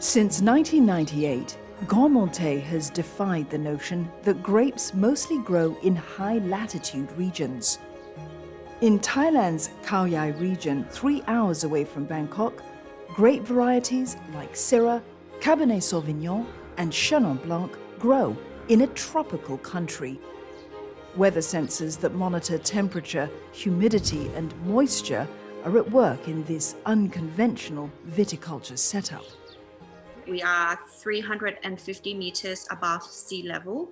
Since 1998, Gourmandté has defied the notion that grapes mostly grow in high-latitude regions. In Thailand's Khao Yai region, 3 hours away from Bangkok, grape varieties like Syrah, Cabernet Sauvignon, and Chenin Blanc grow in a tropical country. Weather sensors that monitor temperature, humidity, and moisture are at work in this unconventional viticulture setup. We are 350 meters above sea level,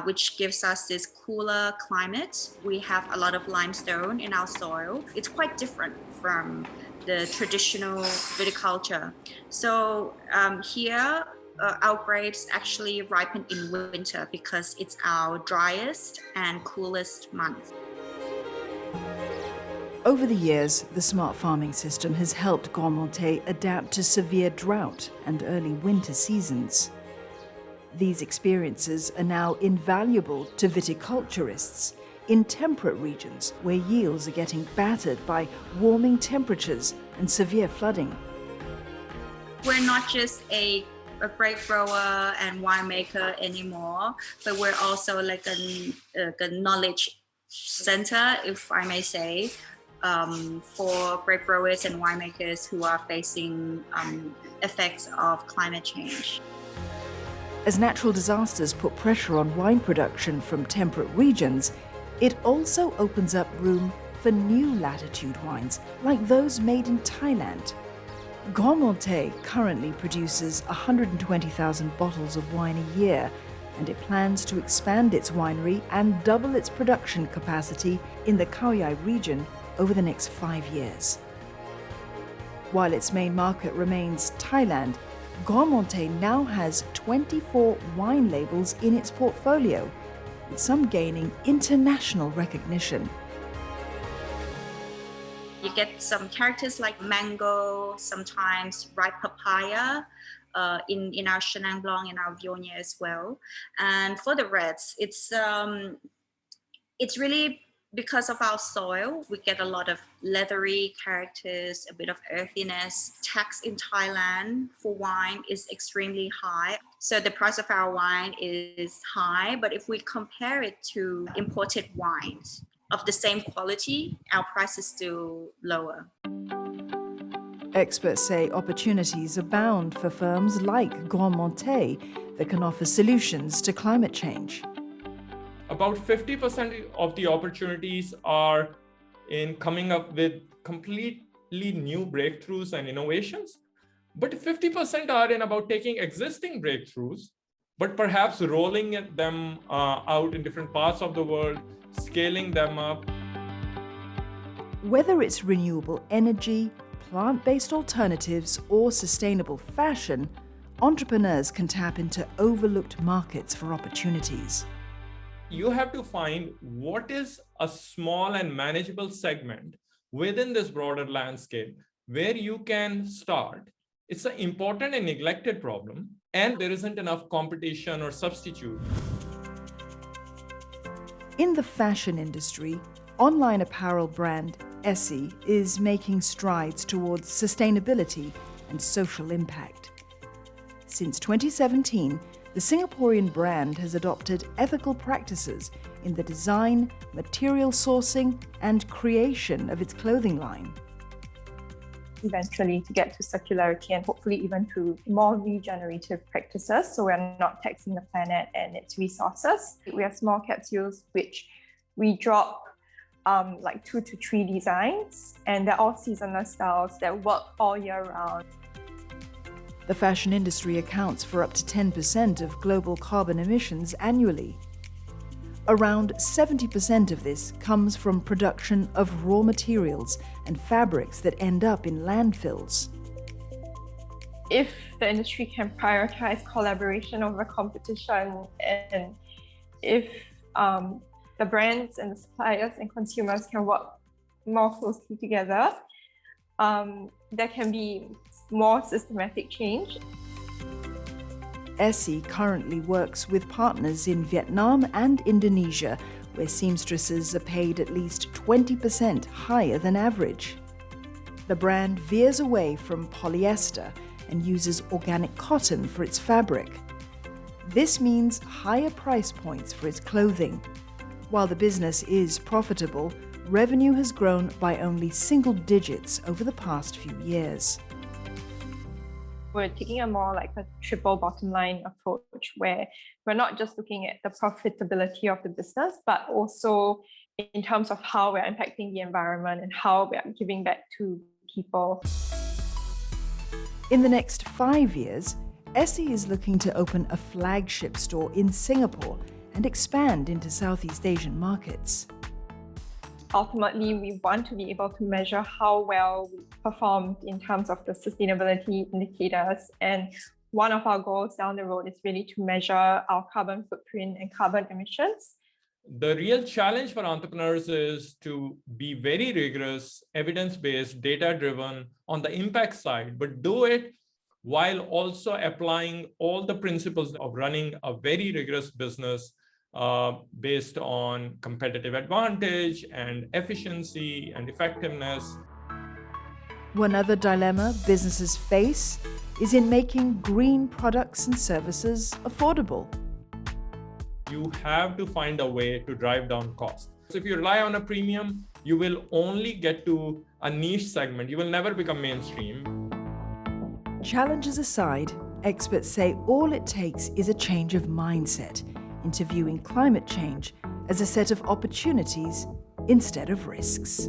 which gives us this cooler climate. We have a lot of limestone in our soil. It's quite different from the traditional viticulture. So here, our grapes actually ripen in winter because it's our driest and coolest month. Over the years, the smart farming system has helped Gourmandté adapt to severe drought and early winter seasons. These experiences are now invaluable to viticulturists in temperate regions where yields are getting battered by warming temperatures and severe flooding. We're not just a grape grower and winemaker anymore, but we're also like a knowledge center, if I may say, for grape growers and winemakers who are facing effects of climate change. As natural disasters put pressure on wine production from temperate regions, it also opens up room for new latitude wines like those made in Thailand. Gourmandté currently produces 120,000 bottles of wine a year, and it plans to expand its winery and double its production capacity in the Khao Yai region over the next 5 years. While its main market remains Thailand, Gourmandté now has 24 wine labels in its portfolio, with some gaining international recognition. You get some characters like mango, sometimes ripe papaya, in our Chenin Blanc, in our Vineyard as well. And for the reds, it's really because of our soil. We get a lot of leathery characters, a bit of earthiness. Tax in Thailand for wine is extremely high. So the price of our wine is high, but if we compare it to imported wines of the same quality, our price is still lower. Experts say opportunities abound for firms like Gourmandté that can offer solutions to climate change. About 50% of the opportunities are in coming up with completely new breakthroughs and innovations, but 50% are in about taking existing breakthroughs, but perhaps rolling them out in different parts of the world, scaling them up. Whether it's renewable energy, plant-based alternatives, or sustainable fashion, entrepreneurs can tap into overlooked markets for opportunities. You have to find what is a small and manageable segment within this broader landscape where you can start. It's an important and neglected problem, and there isn't enough competition or substitute. In the fashion industry, online apparel brand Essie is making strides towards sustainability and social impact. Since 2017, the Singaporean brand has adopted ethical practices in the design, material sourcing, and creation of its clothing line. Eventually to get to circularity and hopefully even to more regenerative practices, so we're not taxing the planet and its resources. We have small capsules which we drop like 2 to 3 designs, and they're all seasonal styles that work all year round. The fashion industry accounts for up to 10% of global carbon emissions annually. Around 70% of this comes from production of raw materials and fabrics that end up in landfills. If the industry can prioritize collaboration over competition, and if the brands and the suppliers and consumers can work more closely together, there can be more systematic change. Essie currently works with partners in Vietnam and Indonesia, where seamstresses are paid at least 20% higher than average. The brand veers away from polyester and uses organic cotton for its fabric. This means higher price points for its clothing. While the business is profitable, revenue has grown by only single digits over the past few years. We're taking a more like a triple bottom line approach where we're not just looking at the profitability of the business, but also in terms of how we're impacting the environment and how we're giving back to people. In the next 5 years, Essie is looking to open a flagship store in Singapore and expand into Southeast Asian markets. Ultimately, we want to be able to measure how well we performed in terms of the sustainability indicators. And one of our goals down the road is really to measure our carbon footprint and carbon emissions. The real challenge for entrepreneurs is to be very rigorous, evidence-based, data-driven on the impact side, but do it while also applying all the principles of running a very rigorous business based on competitive advantage and efficiency and effectiveness. One other dilemma businesses face is in making green products and services affordable. You have to find a way to drive down costs. So if you rely on a premium, you will only get to a niche segment. You will never become mainstream. Challenges aside, experts say all it takes is a change of mindset into viewing climate change as a set of opportunities instead of risks.